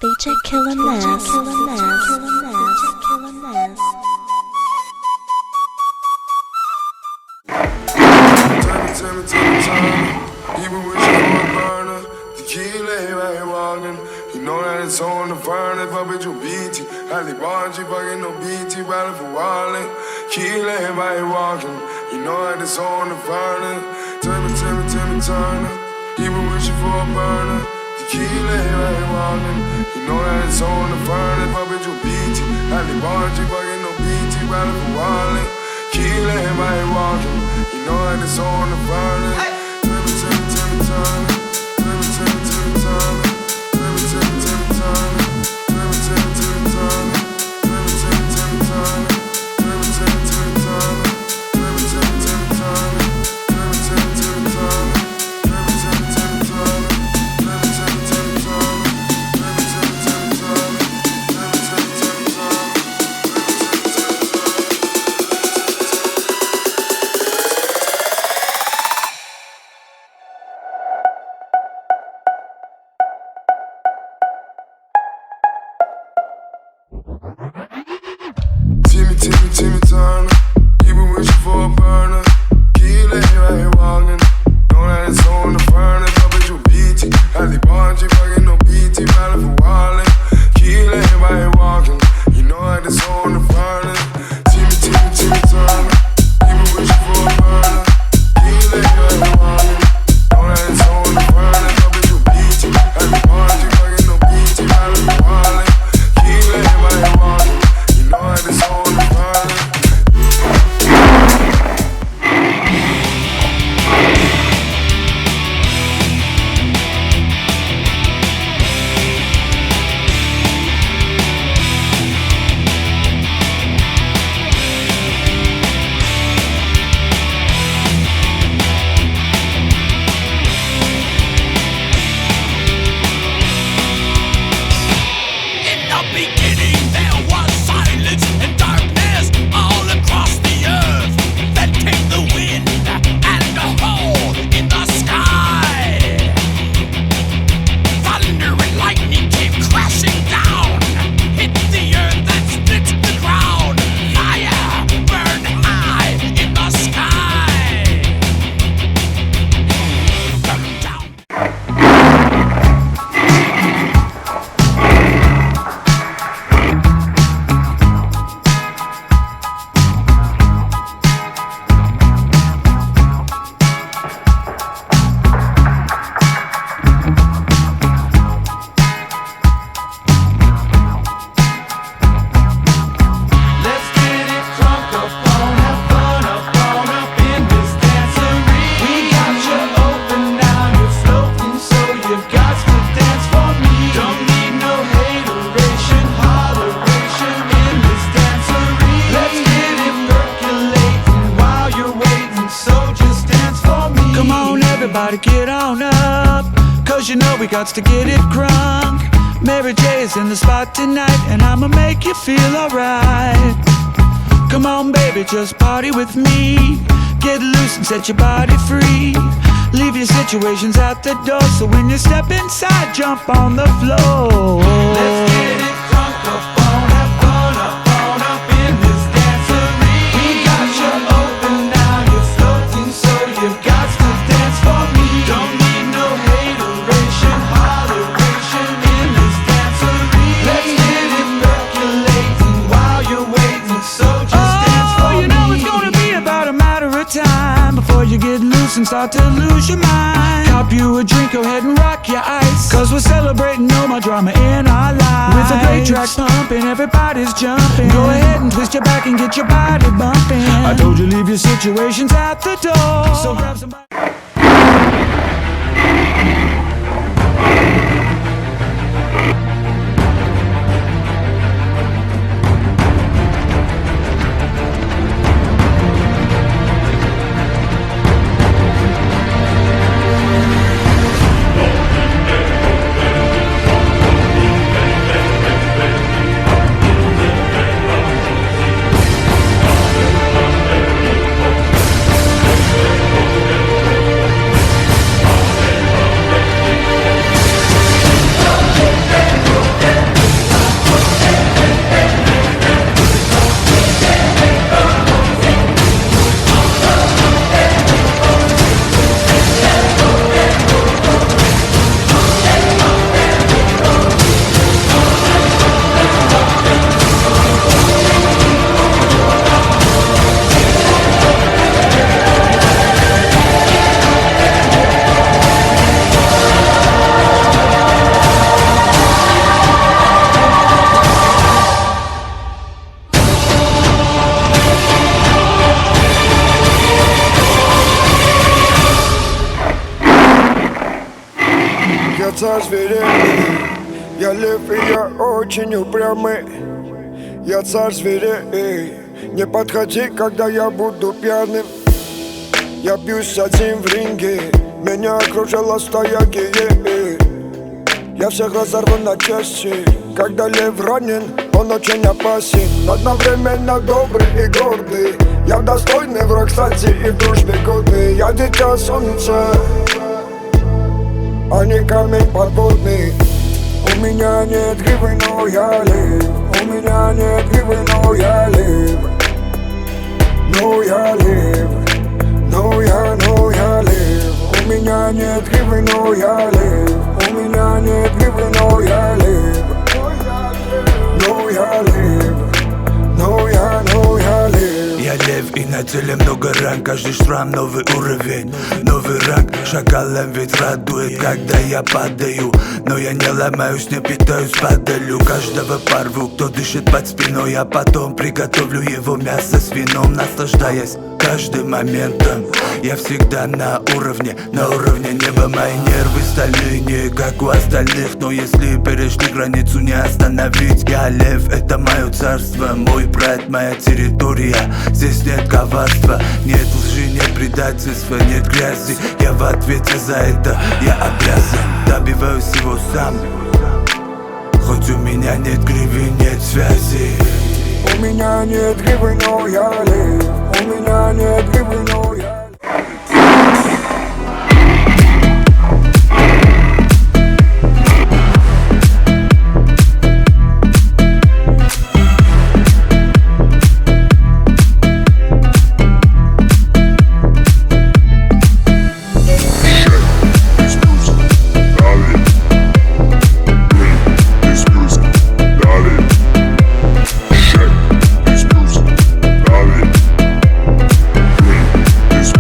DJ Killer Nas. Even wishing for a burner, tequila right walking. You know that it's on the furnace, but bitch, you BT. Ali Bonji, fucking no BT, riding for Wally. Tequila right walking. You know that it's on the furnace. Timmy Turner. Even wishing for a burner, tequila right walking. You know that it's on the furnace, but bitch, you BT. Ali Bonji, fucking no BT, riding for Wally. Tequila right walking. You know that it's on the furnace. Timmy Turner. Timmy Turner, even wishing for a burner. Tequila right walking. Know that it's on the furnace, but bitch, you BT. Ali Bonji, fucking no BT, riding for Wally. Tequila right walking. You know that it's on the furnace. Timmy Turner, even wishing for a burner. Tequila right walking. Know that it's on the furnace, but bitch, you BT. Ali Bonji, fucking no BT, riding for Wally. Tequila right walking. You know that it's on the furnace. Everybody get on up, cause you know we got to get it crunk. Mary J is in the spot tonight, and I'ma make you feel alright. Come on baby, just party with me. Get loose and set your body free. Leave your situations at the door, so when you step inside, jump on the floor. Let's get it crunk up on that fun start to lose your mind. Cop you a drink, go ahead and rock your ice, cause we're celebrating no more drama in our lives. With a great track pumping, everybody's jumping. Go ahead and twist your back and get your body bumping. I told you leave your situations at the door, so grab somebody. Я царь зверей, я лев и я очень упрямый. Я царь зверей, не подходи, когда я буду пьяным. Я бьюсь один в ринге, меня окружила стая геев. Я всех разорву на части, когда лев ранен, он очень опасен. Одновременно добрый и гордый, я достойный враг, кстати, и в дружбе годный. Я дитя солнца, а не камень подводный. У меня нет гривы, но я лев. У меня нет гривы, но я лев. Но я лев. Но я лев. У меня нет гривы, но я лев. У меня нет гривы, но я лев. Но я лев. Но я лев. Я лев и на теле много ран, каждый шрам новый уровень, новый ранг. Шакалом ведь радует, когда я падаю, но я не ломаюсь, не питаюсь падалью. Каждого порву, кто дышит под спиной, а потом приготовлю его мясо с вином, наслаждаясь каждым моментом. Я всегда на уровне неба. Мои нервы стальные, не как у остальных, но если перешли границу, не остановить. Я лев, это мое царство, мой брат, моя территория. Здесь нет коварства, нет лжи, нет предательства, нет грязи. Я в ответе за это, я обязан, добиваюсь всего сам. Хоть у меня нет гривы, нет связи. У меня нет гривы, но я лев. У меня нет гривы, но я лев. This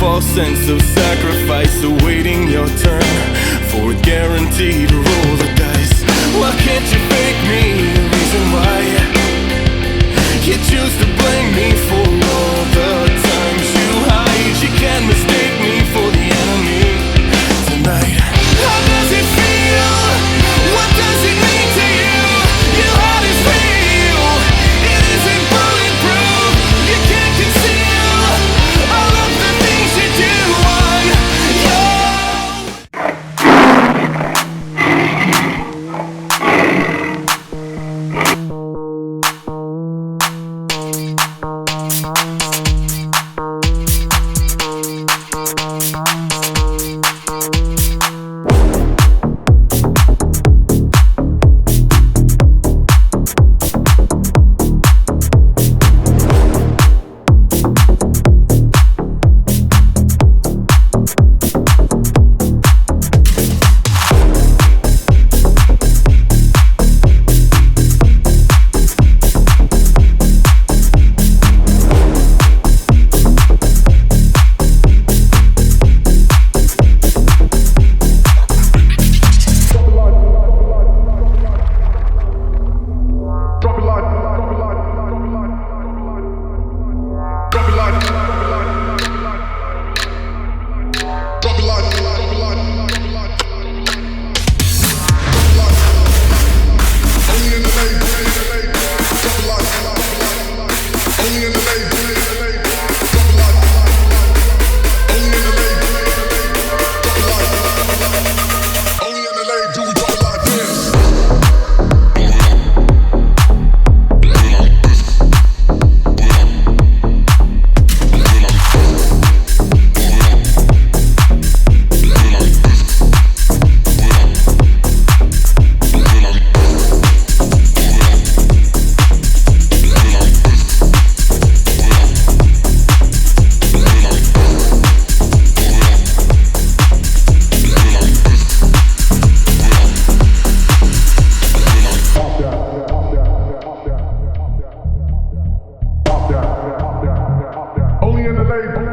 false sense of sacrifice, awaiting your turn for a guarantee to roll the dice. Why can't you fake me the reason why you choose to blame me for all the times you hide? You can't mistake me for the enemy tonight. How does it feel? What does it mean to you? Your heart is real, it isn't bulletproof. You can't conceal all of the things you do on your Only in the label.